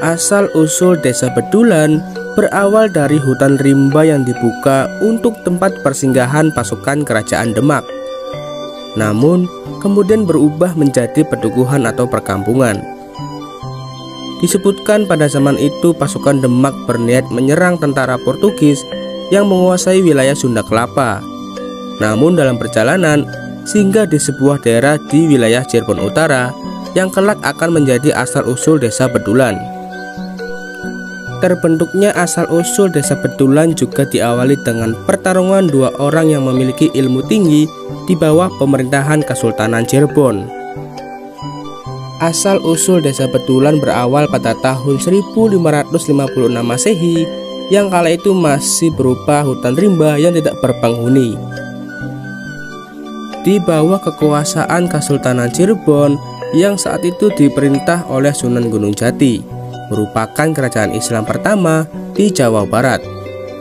Asal-usul Desa Bedulan berawal dari hutan rimba yang dibuka untuk tempat persinggahan pasukan Kerajaan Demak. Namun, kemudian berubah menjadi pedukuhan atau perkampungan. Disebutkan pada zaman itu pasukan Demak berniat menyerang tentara Portugis yang menguasai wilayah Sunda Kelapa. Namun dalam perjalanan, singgah di sebuah daerah di wilayah Cirebon Utara yang kelak akan menjadi asal-usul Desa Bedulan. Terbentuknya asal-usul Desa Bedulan juga diawali dengan pertarungan dua orang yang memiliki ilmu tinggi di bawah pemerintahan Kesultanan Cirebon. Asal-usul Desa Bedulan berawal pada tahun 1556 Masehi yang kala itu masih berupa hutan rimba yang tidak berpenghuni. Di bawah kekuasaan Kesultanan Cirebon yang saat itu diperintah oleh Sunan Gunung Jati, merupakan kerajaan Islam pertama di Jawa Barat,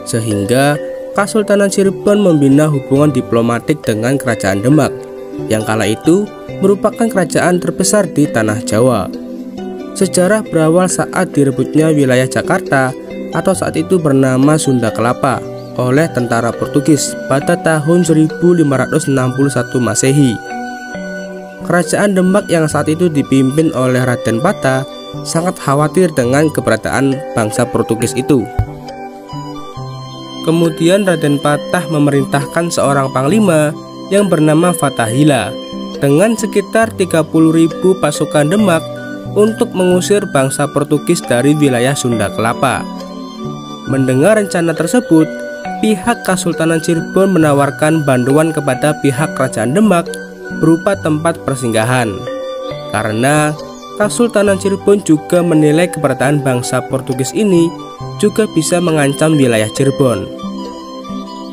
sehingga Kesultanan Cirebon membina hubungan diplomatik dengan Kerajaan Demak yang kala itu merupakan kerajaan terbesar di tanah Jawa. Sejarah berawal saat direbutnya wilayah Jakarta atau saat itu bernama Sunda Kelapa oleh tentara Portugis pada tahun 1561 Masehi. Kerajaan Demak yang saat itu dipimpin oleh Raden Patah sangat khawatir dengan keberadaan bangsa Portugis itu. Kemudian Raden Patah memerintahkan seorang panglima yang bernama Fathahillah dengan sekitar 30.000 pasukan Demak untuk mengusir bangsa Portugis dari wilayah Sunda Kelapa. Mendengar rencana tersebut, pihak Kesultanan Cirebon menawarkan bantuan kepada pihak Kerajaan Demak berupa tempat persinggahan, karena Kesultanan Cirebon juga menilai keberadaan bangsa Portugis ini juga bisa mengancam wilayah Cirebon.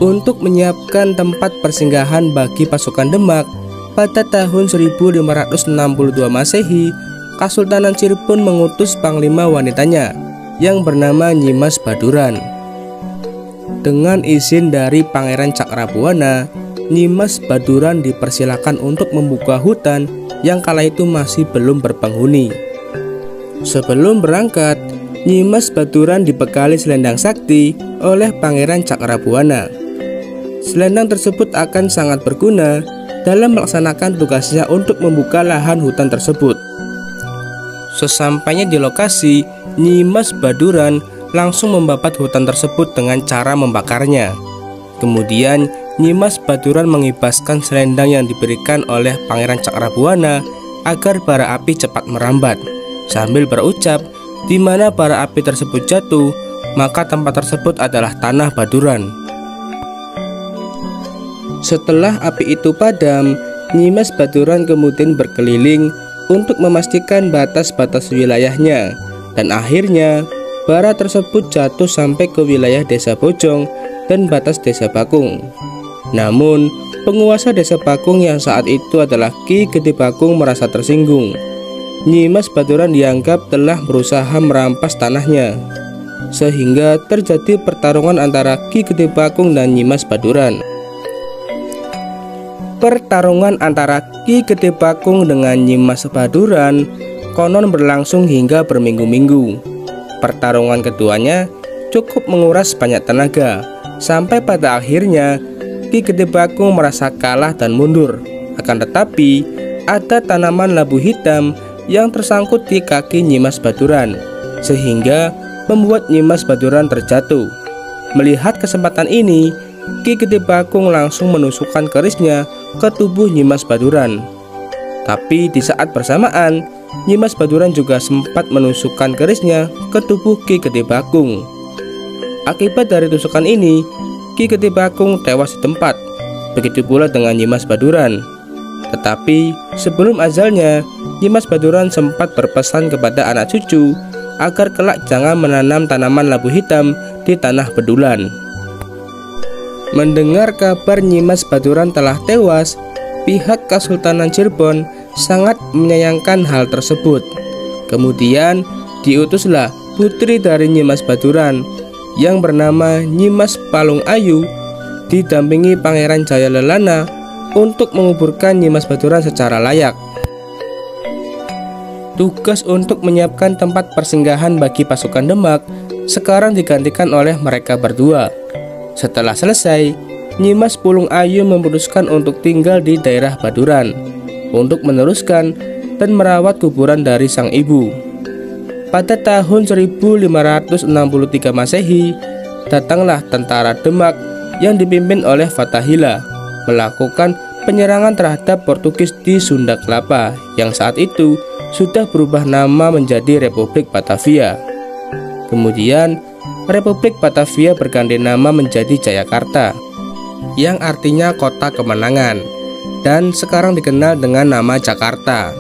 Untuk menyiapkan tempat persinggahan bagi pasukan Demak, pada tahun 1562 Masehi, Kesultanan Cirebon mengutus panglima wanitanya yang bernama Nyimas Baduran. Dengan izin dari Pangeran Cakrabuana, Nyimas Baduran dipersilakan untuk membuka hutan yang kala itu masih belum berpenghuni. Sebelum berangkat, Nyimas Baduran dibekali selendang sakti oleh Pangeran Cakrabuana. Selendang tersebut akan sangat berguna dalam melaksanakan tugasnya untuk membuka lahan hutan tersebut. Sesampainya di lokasi, Nyimas Baduran langsung membabat hutan tersebut dengan cara membakarnya. Kemudian Nyimas Baduran mengibaskan selendang yang diberikan oleh Pangeran Cakrabuana agar bara api cepat merambat, sambil berucap, di mana bara api tersebut jatuh, maka tempat tersebut adalah tanah Baduran. Setelah api itu padam, Nyimas Baduran kemudian berkeliling untuk memastikan batas-batas wilayahnya, dan akhirnya bara tersebut jatuh sampai ke wilayah Desa Bojong dan batas Desa Bakung. Namun, penguasa Desa Bakung yang saat itu adalah Ki Gede Bakung merasa tersinggung. Nyimas Baduran dianggap telah berusaha merampas tanahnya, sehingga terjadi pertarungan antara Ki Gede Bakung dan Nyimas Baduran. Pertarungan antara Ki Gede Bakung dengan Nyimas Baduran konon berlangsung hingga berminggu-minggu. Pertarungan keduanya cukup menguras banyak tenaga, sampai pada akhirnya Ki Gede Bakung merasa kalah dan mundur. Akan tetapi, ada tanaman labu hitam yang tersangkut di kaki Nyimas Baduran, sehingga membuat Nyimas Baduran terjatuh. Melihat kesempatan ini, Ki Gede Bakung langsung menusukkan kerisnya ke tubuh Nyimas Baduran. Tapi di saat bersamaan, Nyimas Baduran juga sempat menusukkan kerisnya ke tubuh Ki Gede Bakung. Akibat dari tusukan ini, Ki Gede Bakung tewas di tempat. Begitu pula dengan Nyimas Baduran. Tetapi sebelum ajalnya, Nyimas Baduran sempat berpesan kepada anak cucu agar kelak jangan menanam tanaman labu hitam di tanah Bedulan. Mendengar kabar Nyimas Baduran telah tewas, pihak Kesultanan Cirebon sangat menyayangkan hal tersebut. Kemudian diutuslah putri dari Nyimas Baduran yang bernama Nyimas Palung Ayu didampingi Pangeran Jaya Lelana untuk menguburkan Nyimas Baduran secara layak. tugas untuk menyiapkan tempat persinggahan bagi pasukan Demak sekarang digantikan oleh mereka berdua. Setelah selesai, Nyimas Pulung Ayu memutuskan untuk tinggal di daerah Baduran untuk meneruskan dan merawat kuburan dari sang ibu. Pada tahun 1563 Masehi, datanglah tentara Demak yang dipimpin oleh Fathahillah melakukan penyerangan terhadap Portugis di Sunda Kelapa yang saat itu sudah berubah nama menjadi Republik Batavia. Kemudian, Republik Batavia berganti nama menjadi Jayakarta, yang artinya kota kemenangan, dan sekarang dikenal dengan nama Jakarta.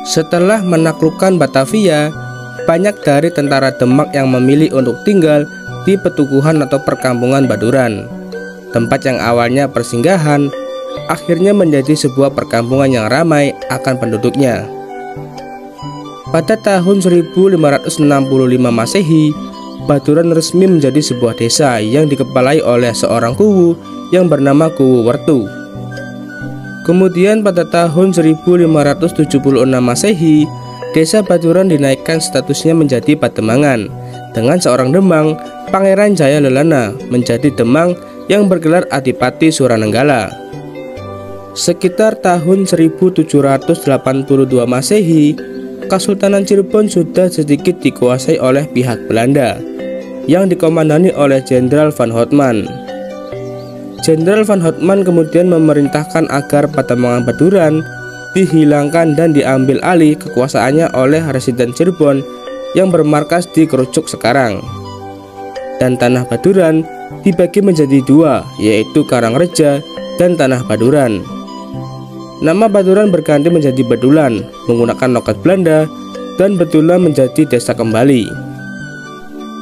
Setelah menaklukkan Batavia, banyak dari tentara Demak yang memilih untuk tinggal di petuguhan atau perkampungan Baduran. Tempat yang awalnya persinggahan akhirnya menjadi sebuah perkampungan yang ramai akan penduduknya. Pada tahun 1565 Masehi, Baduran resmi menjadi sebuah desa yang dikepalai oleh seorang kuwu yang bernama Kuwu Wertu. Kemudian pada tahun 1576 Masehi, desa Baduran dinaikkan statusnya menjadi Pademangan dengan seorang Demang, Pangeran Jaya Lelana, menjadi Demang yang bergelar Adipati Suranenggala. Sekitar tahun 1782 Masehi, Kesultanan Cirebon sudah sedikit dikuasai oleh pihak Belanda yang dikomandani oleh Jenderal Van Hotman. Jenderal Van Hotman kemudian memerintahkan agar Pademangan Baduran dihilangkan dan diambil alih kekuasaannya oleh Residen Cirebon yang bermarkas di Kerucuk sekarang. Dan tanah Baduran dibagi menjadi dua, yaitu Karangreja dan Tanah Baduran. Nama Baduran berganti menjadi Bedulan menggunakan logat Belanda, dan Bedulan menjadi desa kembali.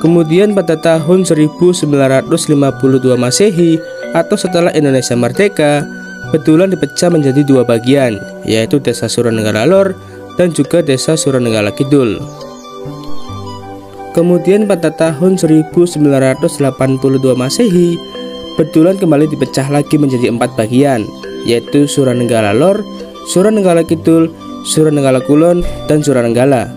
Kemudian pada tahun 1952 Masehi atau setelah Indonesia merdeka, Bedulan dipecah menjadi dua bagian, yaitu Desa Suranenggala Lor dan juga Desa Suranenggala Kidul. Kemudian pada tahun 1982 Masehi, Bedulan kembali dipecah lagi menjadi 4 bagian, yaitu Suranenggala Lor, Suranenggala Kidul, Suranenggala Kulon, dan Suranenggala.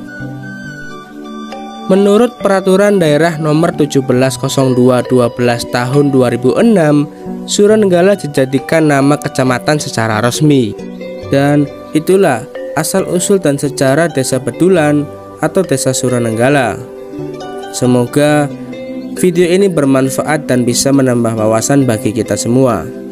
Menurut Peraturan Daerah Nomor 1702/12 Tahun 2006, Suranenggala dijadikan nama kecamatan secara resmi. Dan itulah asal-usul dan sejarah Desa Bedulan atau Desa Suranenggala. Semoga video ini bermanfaat dan bisa menambah wawasan bagi kita semua.